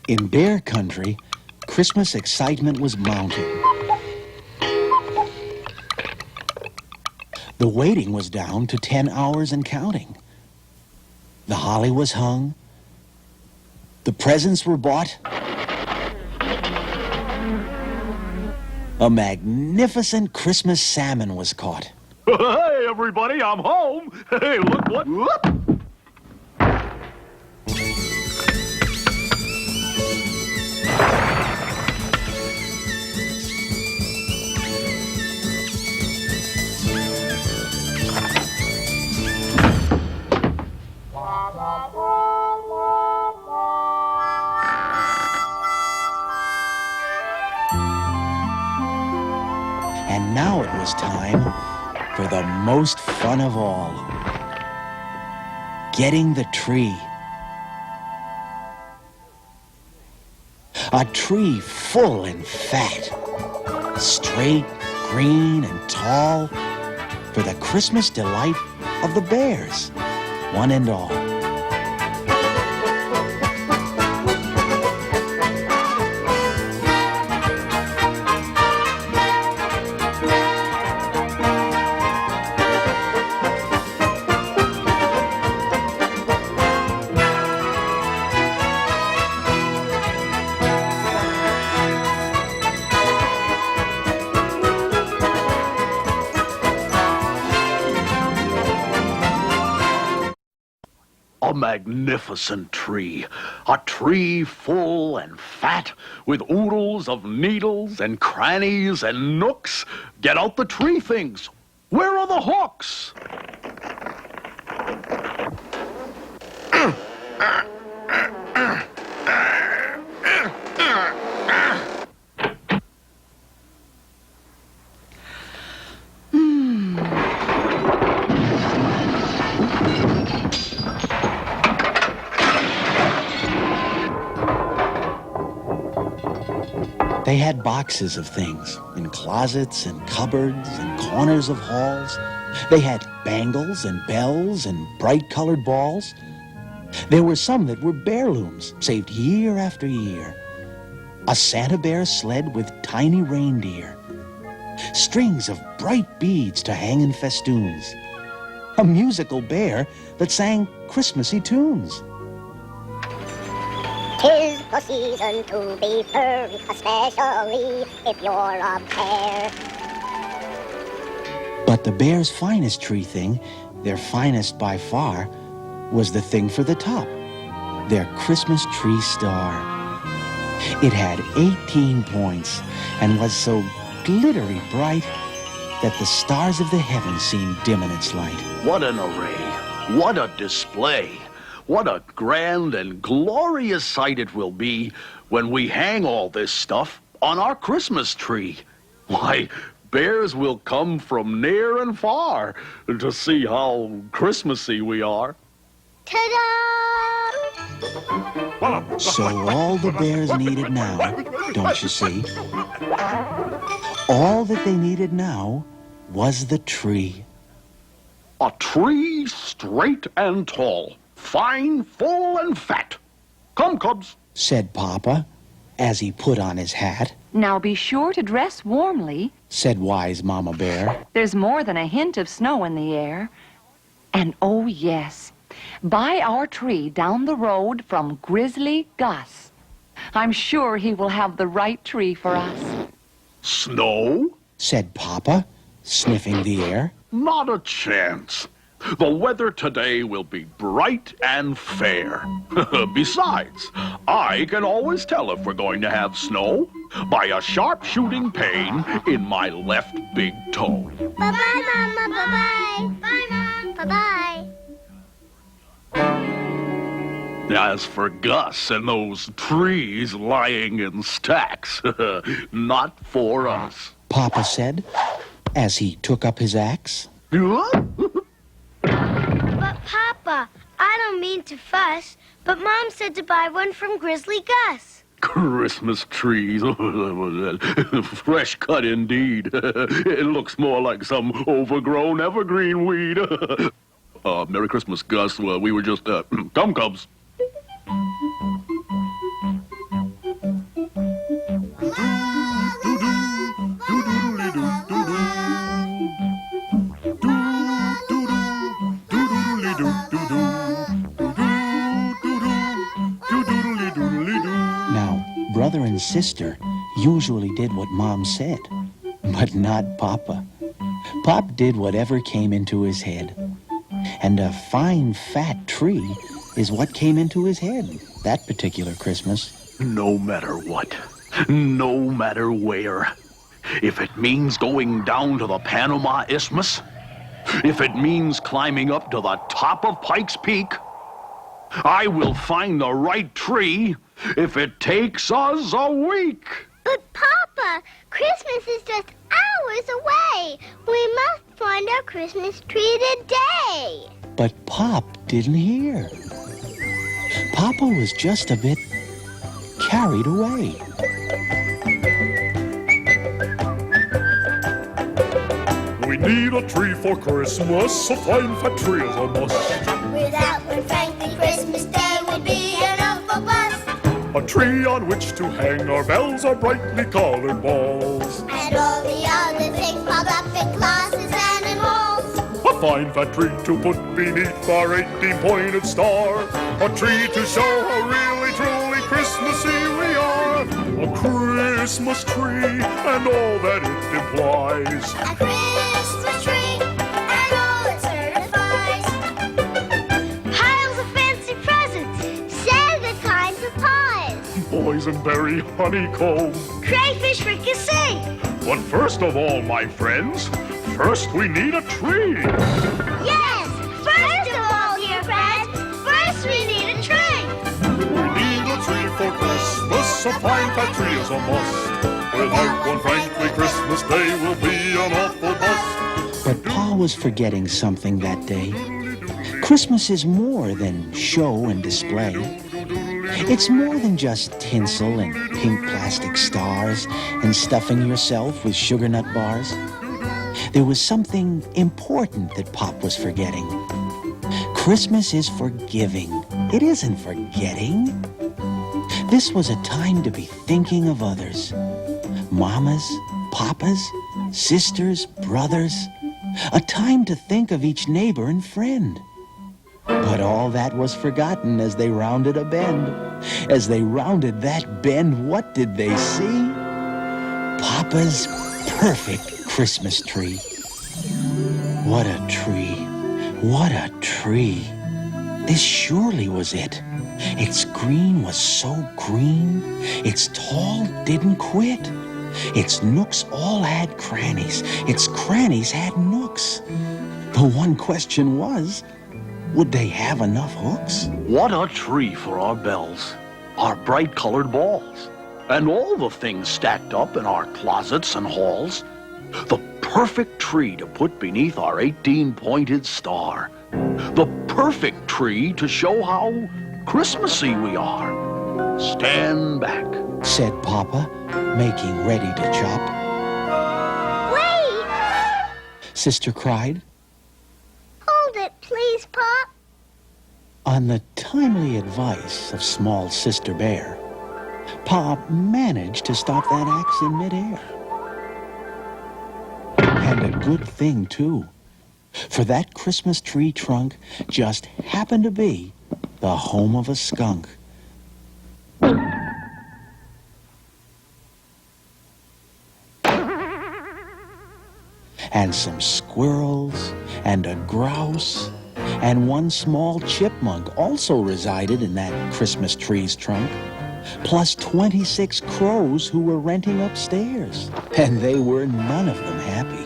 In Bear Country, Christmas excitement was mounting. The waiting was down to 10 hours and counting. The holly was hung. The presents were bought. A magnificent Christmas salmon was caught. Hey, everybody, I'm home. Hey, look what... Whoop. And now it was time for the most fun of all. Getting the tree. A tree full and fat. Straight, green, and tall. For the Christmas delight of the bears, one and all. A magnificent tree. A tree full and fat, with oodles of needles and crannies and nooks. Get out the tree things. Where are the hooks? They had boxes of things in closets and cupboards and corners of halls. They had bangles and bells and bright-colored balls. There were some that were heirlooms, saved year after year. A Santa Bear sled with tiny reindeer. Strings of bright beads to hang in festoons. A musical bear that sang Christmassy tunes. 'Tis the season to be furry, especially if you're a bear. But the bear's finest tree thing, their finest by far, was the thing for the top, their Christmas tree star. It had 18 points and was so glittery bright that the stars of the heavens seemed dim in its light. What an array. What a display. What a grand and glorious sight it will be when we hang all this stuff on our Christmas tree. Why, bears will come from near and far to see how Christmassy we are. Ta-da! So all the bears needed now, don't you see? All that they needed now was the tree. A tree straight and tall. Fine, full, and fat. Come, cubs, Said Papa, as he put on his hat. Now be sure to dress warmly. Said wise Mama Bear. There's more than a hint of snow in the air. And oh yes, buy our tree down the road from Grizzly Gus. I'm sure he will have the right tree for us. Snow? Said Papa, sniffing the air. Not a chance. The weather today will be bright and fair. Besides, I can always tell if we're going to have snow by a sharp shooting pain in my left big toe. Bye-bye, Mama. Bye-bye. Bye, Mom. Bye-bye. As for Gus and those trees lying in stacks, not for us. Papa said, as he took up his axe. But, Papa, I don't mean to fuss, but Mom said to buy one from Grizzly Gus. Christmas trees. Fresh cut indeed. It looks more like some overgrown evergreen weed. Merry Christmas, Gus. Well, we were just, come, cubs. Now, brother and sister usually did what Mom said, but not Papa. Pop did whatever came into his head. And a fine, fat tree is what came into his head that particular Christmas. No matter what, no matter where, if it means going down to the Panama Isthmus, if it means climbing up to the top of Pikes Peak, I will find the right tree if it takes us a week. But, Papa, Christmas is just hours away. We must find our Christmas tree today. But Pop didn't hear. Papa was just a bit carried away. We need a tree for Christmas, a fine fat tree is a must. Without one, frankly, Christmas Day would be an awful bust. A tree on which to hang our bells, our brightly colored balls. And all the other things piled up in closets and in halls. A fine fat tree to put beneath our 18-pointed star. A tree to show how really, truly Christmassy we are. A Christmas tree and all that it implies. A Christmas tree and all it certifies. Piles of fancy presents, Santa kinds of pies. Boysenberry honeycomb. Crayfish fricassee. But first of all, my friends, first we need a tree. Yes, first of all, dear friends, first we need a tree. We need a tree for Christmas, a fine fat tree is a must. Without one, frankly, Christmas Day will be an awful bust. But Pa was forgetting something that day. Christmas is more than show and display. It's more than just tinsel and pink plastic stars and stuffing yourself with sugar nut bars. There was something important that Pop was forgetting. Christmas is for giving. It isn't for getting. This was a time to be thinking of others. Mamas, papas, sisters, brothers. A time to think of each neighbor and friend. But all that was forgotten as they rounded a bend. As they rounded that bend, what did they see? Papa's perfect Christmas tree. What a tree. What a tree. This surely was it. Its green was so green. Its tall didn't quit. Its nooks all had crannies. Its crannies had nooks. The one question was, would they have enough hooks? What a tree for our bells, our bright-colored balls, and all the things stacked up in our closets and halls. The perfect tree to put beneath our 18-pointed star. The perfect tree to show how Christmassy we are. Stand back, Said Papa, making ready to chop. Wait! Sister cried. Hold it, please, Pop. On the timely advice of small Sister Bear, Pa managed to stop that axe in midair. And a good thing, too, for that Christmas tree trunk just happened to be the home of a skunk. And some squirrels, and a grouse, and one small chipmunk also resided in that Christmas tree's trunk, plus 26 crows who were renting upstairs. And they were none of them happy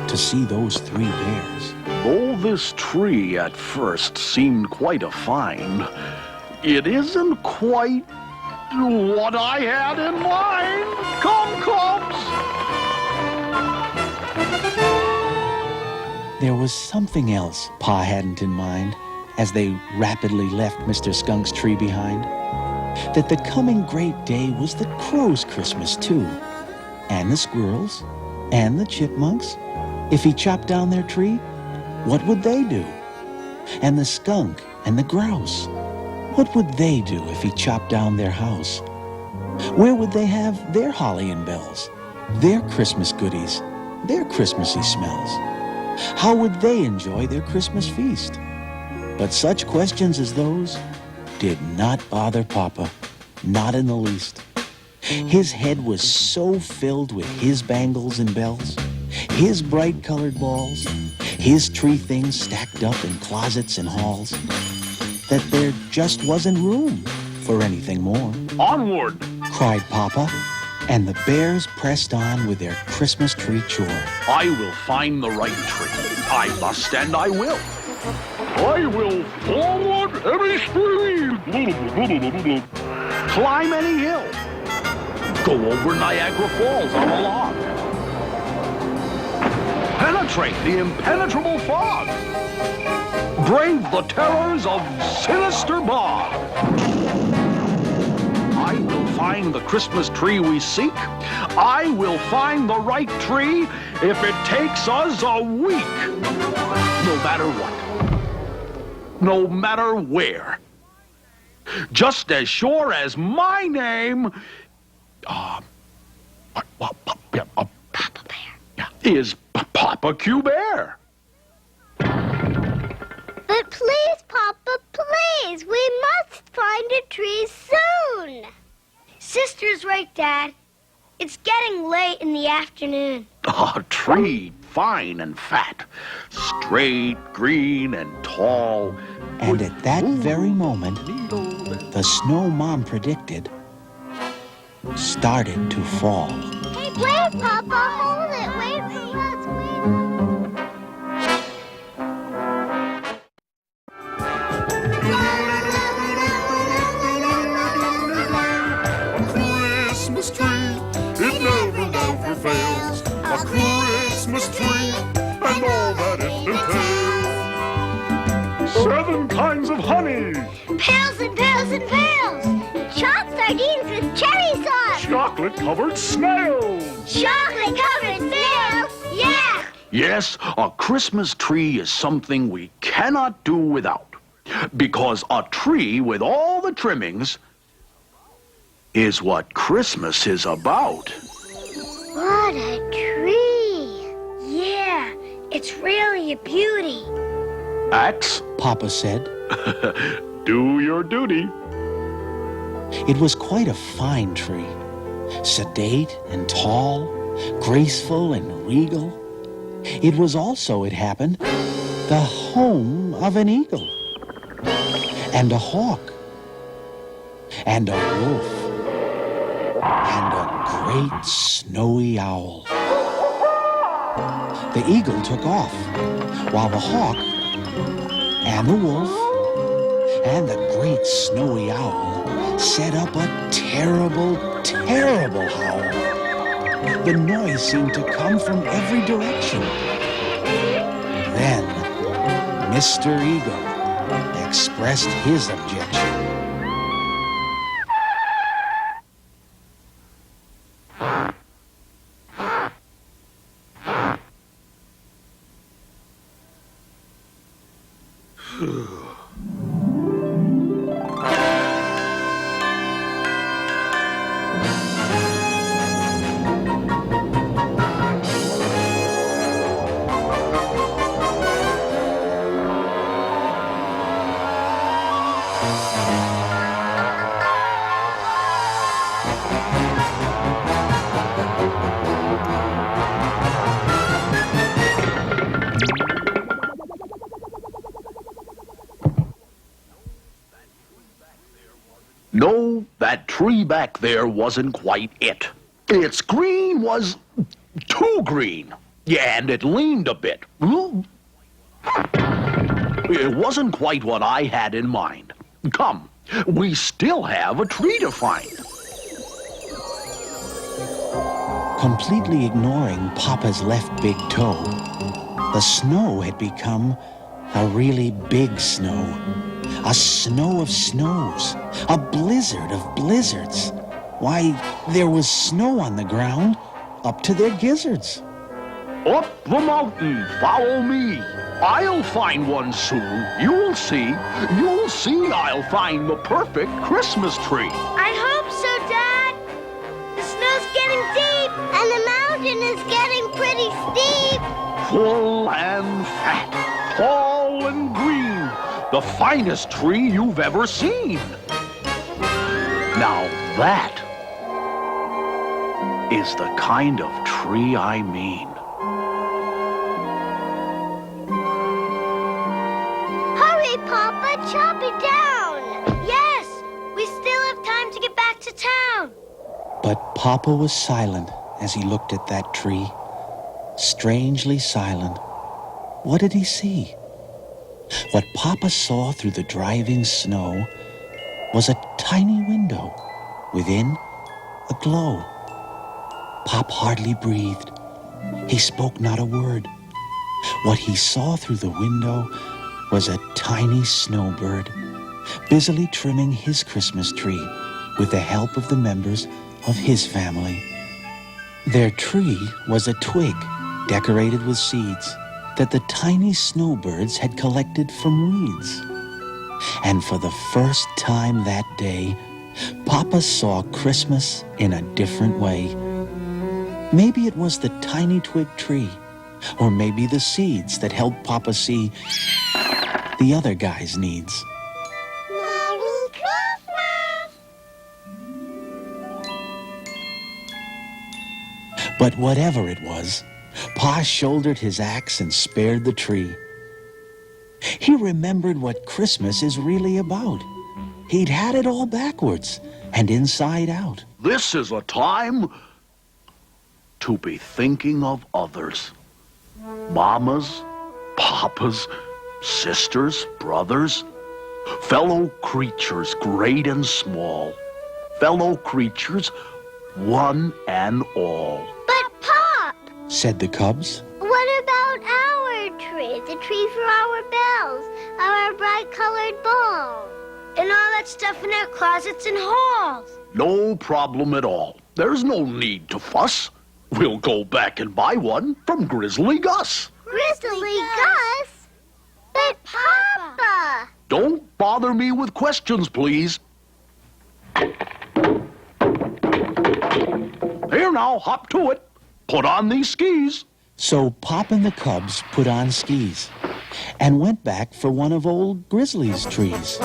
to see those 3 bears. though this tree at first seemed quite a find, it isn't quite what I had in mind. Come, Cubs! There was something else Pa hadn't in mind as they rapidly left Mr. Skunk's tree behind. That the coming great day was the crows' Christmas, too. And the squirrels, and the chipmunks. If he chopped down their tree, what would they do? And the skunk and the grouse, what would they do if he chopped down their house? Where would they have their holly and bells, their Christmas goodies, their Christmassy smells? How would they enjoy their Christmas feast? But such questions as those did not bother Papa, not in the least. His head was so filled with his bangles and bells, his bright-colored balls, his tree things stacked up in closets and halls, that there just wasn't room for anything more. Onward! Cried Papa, and the bears pressed on with their Christmas tree chore. I will find the right tree. I must and I will. I will forward any stream. Climb any hill. Go over Niagara Falls on a log. Penetrate the impenetrable fog. Brave the terrors of sinister bog. I will find the Christmas tree we seek. I will find the right tree if it takes us a week. No matter what. No matter where. Just as sure as my name Papa Bear. is Papa Q Bear. But please, Papa, please, we must find a tree soon. Sister's right, Dad. It's getting late in the afternoon. A tree fine and fat, straight, green, and tall. And at that very moment, the snow Mom predicted started to fall. Hey, wait, Papa, hold it. Wait for us, A Christmas tree, it never fails. A Christmas tree, and all that it entails. 7 kinds of honey, Pails and pails and pails. Chopped sardines with cherry sauce. chocolate-covered snails. Chocolate-covered snails. Yeah! Yes, a Christmas tree is something we cannot do without. Because a tree with all the trimmings is what Christmas is about. What a tree. Yeah, it's really a beauty. Axe, Papa said. do your duty. It was quite a fine tree, sedate and tall, graceful and regal. It was also, it happened, the home of an eagle, and a hawk, and a wolf, and a great snowy owl. The eagle took off, while the hawk, and the wolf, and the great snowy owl set up a terrible, terrible howl. The noise seemed to come from every direction. Then, Mr. Eagle expressed his objection. No, that tree back there wasn't quite it. Its green was too green. Yeah, and it leaned a bit. It wasn't quite what I had in mind. Come, we still have a tree to find. Completely ignoring Papa's left big toe, the snow had become a really big snow. A snow of snows. A blizzard of blizzards. Why, there was snow on the ground up to their gizzards. Up the mountain, follow me. I'll find one soon. You'll see. You'll see I'll find the perfect Christmas tree. I hope so, Dad. The snow's getting deep, and the mountain is getting pretty steep. Full and fat, tall and green, The finest tree you've ever seen. Now that is the kind of tree I mean. Hurry, Papa, chop it down. Yes, we still have time to get back to town. But Papa was silent as he looked at that tree. Strangely silent. What did he see? What Papa saw through the driving snow was a tiny window. Within, a glow. Pop hardly breathed. He spoke not a word. What he saw through the window was a tiny snowbird, busily trimming his Christmas tree with the help of the members of his family. Their tree was a twig decorated with seeds that the tiny snowbirds had collected from weeds. And for the first time that day, Papa saw Christmas in a different way. Maybe it was the tiny twig tree, or maybe the seeds that helped Papa see the other guy's needs. Merry Christmas! But whatever it was, Pa shouldered his axe and spared the tree. He remembered what Christmas is really about. He'd had it all backwards and inside out. This is a time to be thinking of others. Mamas, papas, sisters, brothers, fellow creatures great and small, fellow creatures one and all. But, Pop, Said the cubs. what about our tree? The tree for our bells, our bright-colored balls, and all that stuff in our closets and halls. No problem at all. There's no need to fuss. We'll go back and buy one from Grizzly Gus. Grizzly Gus? But, Papa! Don't bother me with questions, please. Here now, hop to it. Put on these skis. So Pop and the cubs put on skis and went back for one of old Grizzly's trees.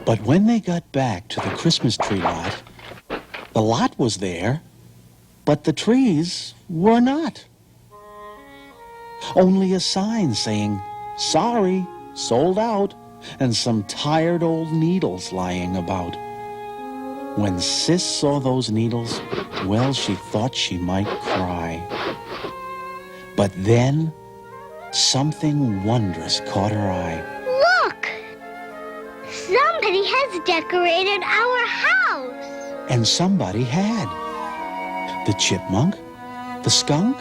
But when they got back to the Christmas tree lot, the lot was there, but the trees were not. Only a sign saying, "Sorry, sold out," and some tired old needles lying about. When Sis saw those needles, well, she thought she might cry. But then, something wondrous caught her eye. Look! Somebody has decorated our house. And somebody had. The chipmunk, the skunk,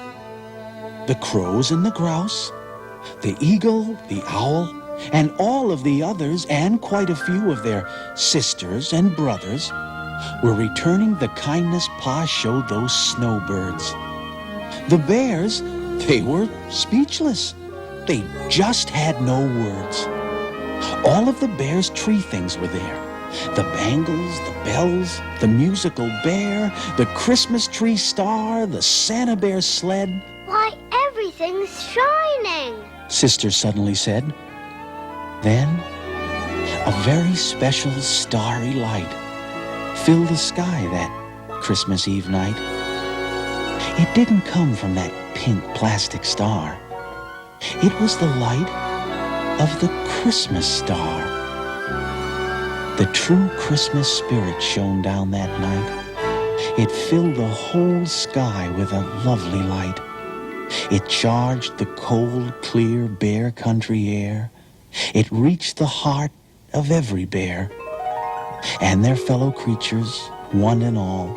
the crows and the grouse, the eagle, the owl, and all of the others, and quite a few of their sisters and brothers, were returning the kindness Pa showed those snowbirds. The bears, they were speechless. They just had no words. All of the bear's tree things were there. The bangles, the bells, the musical bear, the Christmas tree star, the Santa Bear sled. Why, everything's shining. Sister suddenly said. Then, a very special starry light filled the sky that Christmas Eve night. It didn't come from that pink plastic star. It was the light of the Christmas star. The true Christmas spirit shone down that night. It filled the whole sky with a lovely light. It charged the cold, clear, bare country air. It reached the heart of every bear. and their fellow creatures, one and all,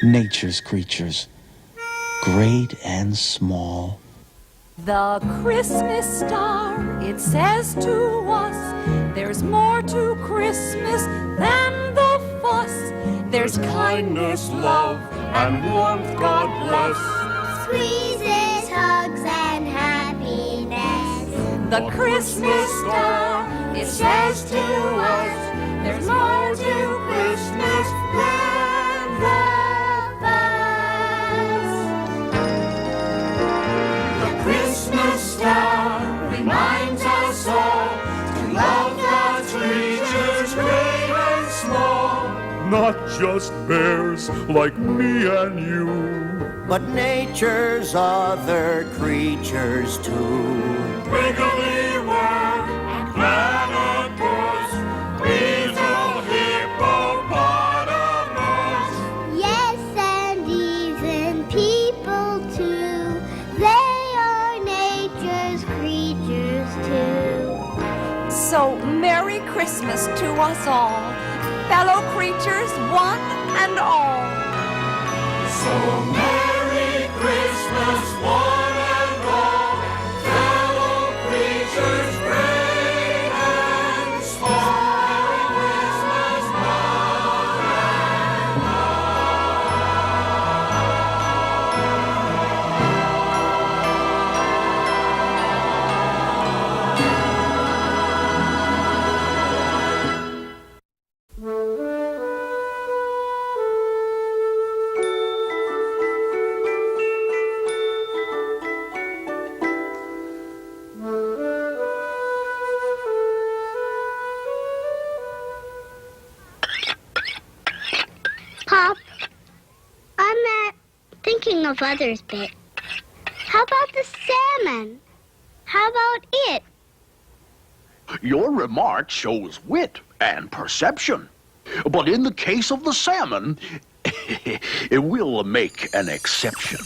nature's creatures, great and small. The Christmas star, it says to us, there's more to Christmas than the fuss. There's kindness, love, and warmth, God bless. Squeezes, hugs, and happiness. The Christmas star, it says to us, there's more to Christmas than the fuss. The Christmas star reminds us all to love God's creatures, great and small. Not just bears like me and you, but nature's other creatures too. Wiggly worm and platypus, weasel, hippopotamus. Yes, and even people too. They are nature's creatures too. So Merry Christmas to us all, fellow creatures one and all. So Merry Christmas, one and all, fellow creatures great and small. Merry Christmas, one and Pop, I'm not thinking of others' bit. How about the salmon? How about it? Your remark shows wit and perception. But in the case of the salmon, we'll make an exception.